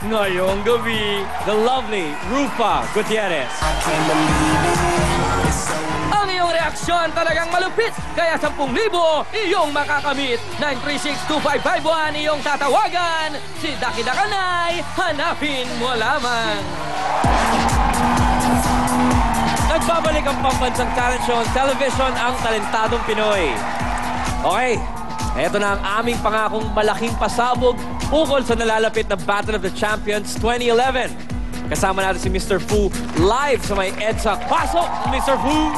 ngayong gabi, the lovely Rufa Gutierrez. Ang iyong reaksyon talagang malupit, kaya 10,000 iyong makakamit. 936-2551 iyong tatawagan. Si Daki Dakanay, hanapin mo lamang. Nagbabalik ang pambansang talent show on television, ang Talentadong Pinoy. Okay, eto na ang aming pangakong malaking pasabog ukol sa nalalapit na Battle of the Champions 2011. Kasama natin si Mr. Fu live sa may EDSA. Pasok, Mr. Fu!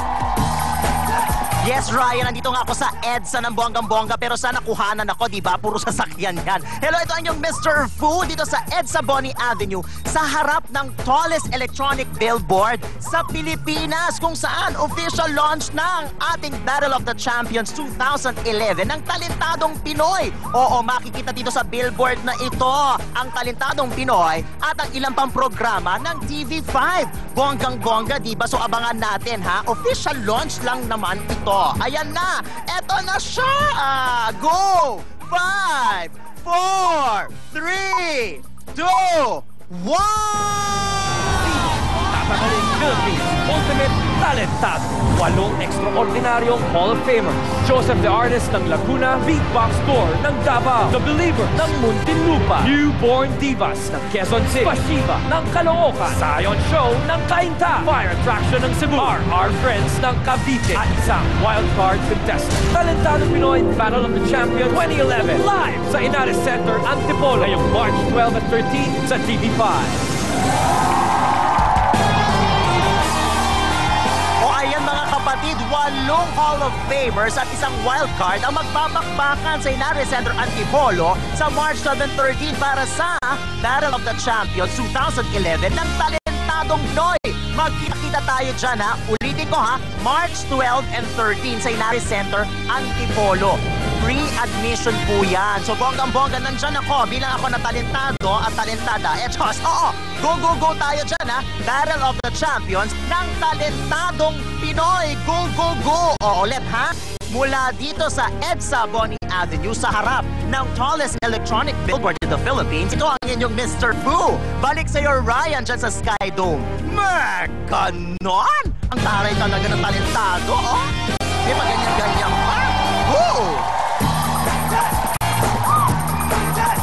Yes, Ryan, nandito nga ako sa EDSA ng bonggang-bongga pero sana kuhanan ako, di ba? Puro sasakyan yan. Hello, ito ang inyong Mr. Fu dito sa EDSA Bonnie Avenue sa harap ng tallest electronic billboard sa Pilipinas kung saan official launch ng ating Battle of the Champions 2011 ng Talentadong Pinoy. Oo, makikita dito sa billboard na ito ang Talentadong Pinoy at ang ilang pang programa ng TV5. Bonggang-bongga, di ba? So abangan natin, ha? Official launch lang naman ito. Ayan na! Eto na siya! Go! 5, 4, 3, 2, 1! Tatagalin Philippines Ultimate Talentado. 8 ekstraordinaryong Hall of Famers. Joseph the Artist ng Laguna, Beatbox Tour ng Davao, The Believer ng Muntinlupa, Newborn Divas ng Quezon City, Pashiba ng Caloocan, Zion Show ng Cainta, Fire Attraction ng Cebu, RR Friends ng Cavite, at isang wildcard contestant. Talentado Pinoy Battle of the Champions 2011 live sa Inares Center, Antipolo ngayong March 12 at 13 sa TV5. Kapatid, 8 Hall of Famers at isang wildcard ang magbabakbakan sa Inares Center Antipolo sa March 12 and 13 para sa Battle of the Champions 2011 ng Talentadong Pinoy. Magkita-kita tayo dyan, ha? Ulitin ko, ha? March 12 and 13 sa Inares Center Antipolo. Free admission po yan. So bonggang-bongga, nandyan ako bilang ako na talentado at talentada. Just, oo, go tayo dyan, ha? Battle of the Champions ng Talentadong Pinoy. Go! O ulit, ha? Mula dito sa EDSA Bonnie Avenue sa harap ng tallest electronic billboard in the Philippines. Ito ang inyong Mr. Fu. Balik sa iyo, Ryan, dyan sa Sky Dome. Ganon! Ang taray talaga ng talentado, oh. May paganyan-ganyan pa. Woo!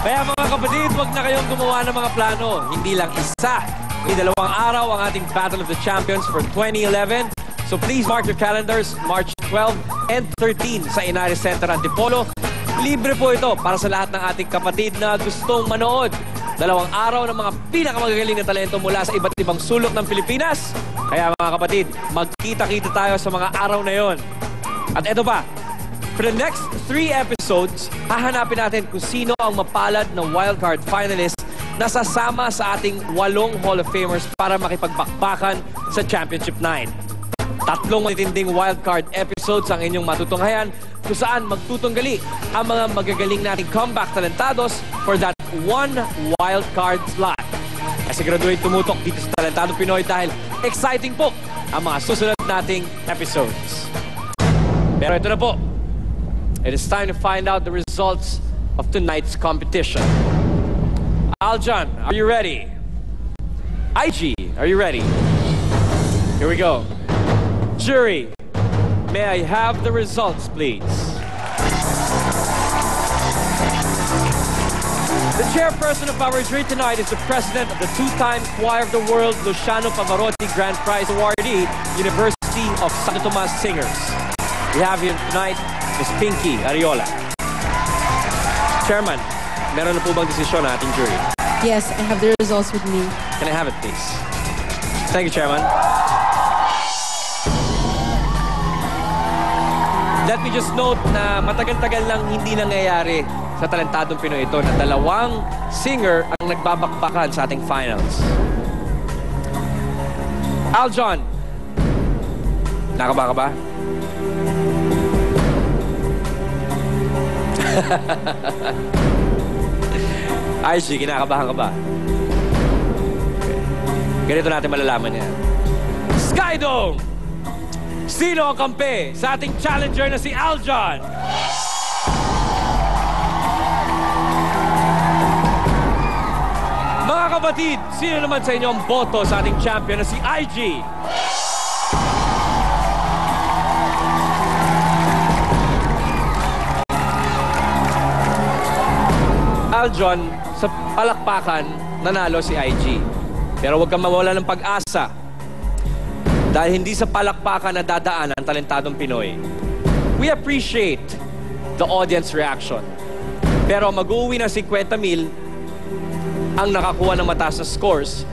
Kaya mga kapatid, huwag na kayong gumawa ng mga plano. Hindi lang isa, may 2 araw ang ating Battle of the Champions for 2011. So please mark your calendars, March 12 and 13 sa Inares Center Antipolo. Libre po ito para sa lahat ng ating kapatid na gustong manood. 2 araw ng mga pinakamagagaling na talento mula sa iba't ibang sulok ng Pilipinas. Kaya mga kapatid, magkita-kita tayo sa mga araw na yon. At eto pa, for the next 3 episodes, hahanapin natin kung sino ang mapalad na wildcard finalist na sasama sa ating 8 Hall of Famers para makipagbakbakan sa Championship 9. 3 matitinding wildcard episodes ang inyong matutunghayan kung saan magtutunggali ang mga magagaling nating comeback talentados for that 1 wildcard slot. Kasi graduate tumutok dito sa Talentado Pinoy dahil exciting po ang mga susunod nating episodes. Pero ito na po. It is time to find out the results of tonight's competition. Aljan, are you ready? IG, are you ready? Here we go. Jury, may I have the results, please? The chairperson of our jury tonight is the president of the 2-time Choir of the World Luciano Pavarotti Grand Prize awardee, University of Santo Tomas Singers. We have here tonight Ms. Pinky Ariola. Chairman, meron na po bang desisyon na ating jury? Yes, I have the results with me. Can I have it, please? Thank you, Chairman. Let me just note na matagal-tagal lang hindi nangyayari sa Talentadong Pinoy ito na 2 singer ang nagbabakbakan sa ating finals. Aljon, nakaba ka ba? IG, kinakabahan ka ba? Okay. Ganito natin malalaman yan. Skydome! Sino ang kampe sa ating challenger na si Aljon? Mga kapatid, sino naman sa inyo ang boto sa ating champion na si IG? Aljon, sa palakpakan, nanalo si IG. Pero huwag kang mawala ng pag-asa. Dahil hindi sa palakpakan na dadaan ang talentadong Pinoy. We appreciate the audience reaction. Pero mag-uwi ng 50,000 ang nakakuha ng mataas na scores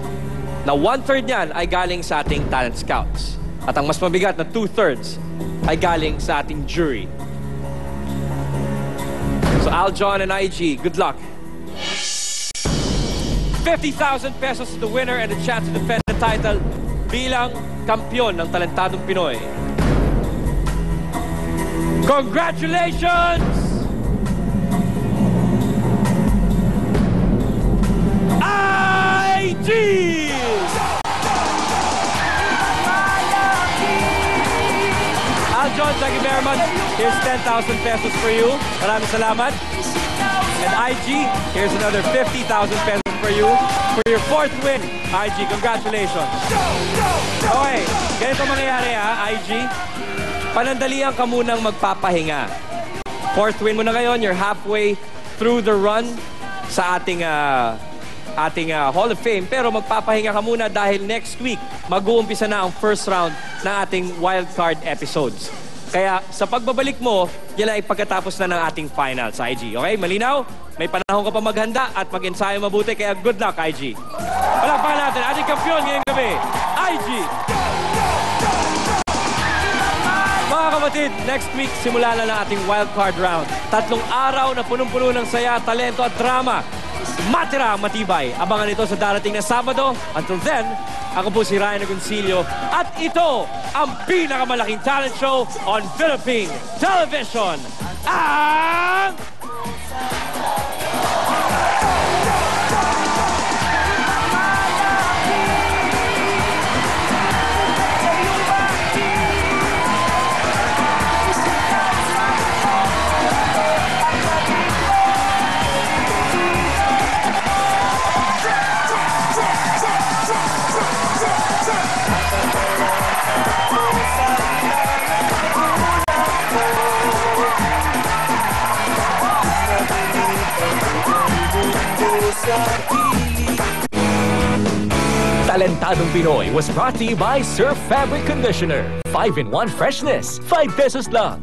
na 1/3 niyan ay galing sa ating talent scouts. At ang mas mabigat na 2/3 ay galing sa ating jury. So Aljon and IG, good luck. 50,000 pesos to the winner and a chance to defend the title bilang kampiyon ng talentadong Pinoy. Congratulations! IG! Aljon, thank you very much. Here's 10,000 pesos for you. Maraming salamat. And IG, here's another 50,000 pesos for you for your 4th win. IG, congratulations. Okay, ganito mangyayari ha, IG. Panandalian ka munang magpapahinga. 4th win mo na ngayon, you're halfway through the run sa ating Hall of Fame. Pero magpapahinga ka muna dahil next week, mag-uumpisa na ang first round ng ating wildcard episodes. Kaya sa pagbabalik mo, yan ay pagkatapos na ng ating final sa IG. Okay? Malinaw? May panahon ka pa maghanda at mag-ensayo mabuti. Kaya good luck, IG. Palakpakan natin, ating kampiyon ngayong gabi, IG! Mga kapatid, next week, simula na ng ating wildcard round. 3 araw na punong-puno ng saya, talento at drama. Matira ang matibay. Abangan ito sa darating na Sabado. Until then, ako po si Ryan Agoncillo at ito ang pinakamalaking talent show on Philippine Television. Ang... Talentadong Pinoy was brought to you by Surf Fabric Conditioner. 5-in-1 freshness. 5 pesos lang.